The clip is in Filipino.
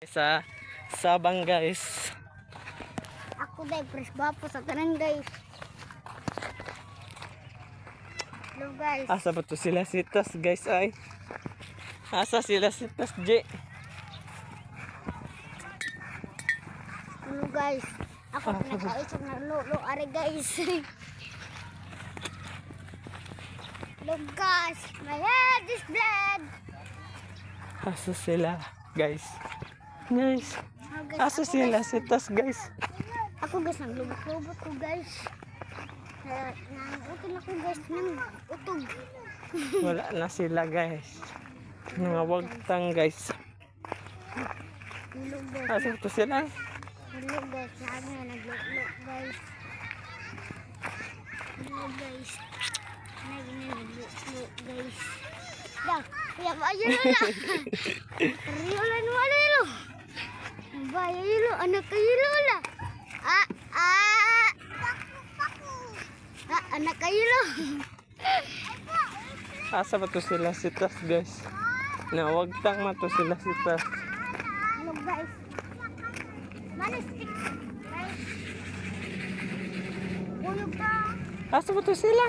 Sa Sabang guys. Ako dai press bapo sa tanan guys. Hello guys. Asa ba to sila sitas guys ay? Asa sila sitas J? Hello guys. Ako pinakaisog na lolo are guys. Hello guys. My head is blood. Asa sila guys? Guys. Oh, guys, Asa ako, sila guys. sitas guys? Ako guys nang lubot-lubot ko guys. Nang utog ako guys nang utog. Wala na sila guys. Mga wagtang guys. Hello guys. Asa to sila? Hello guys. Sabi na nagluto guys. Hello guys. Nagluto guys. Dah, ya ayo lah. Riolan walelo. Bayo yelo anak kayo lah. Anak kayo. Asa ba to sila sitas guys? Na wagtang na to sila sitas. Hello guys. Mana stick? Guys. Ulog ka. Asa ba to sila?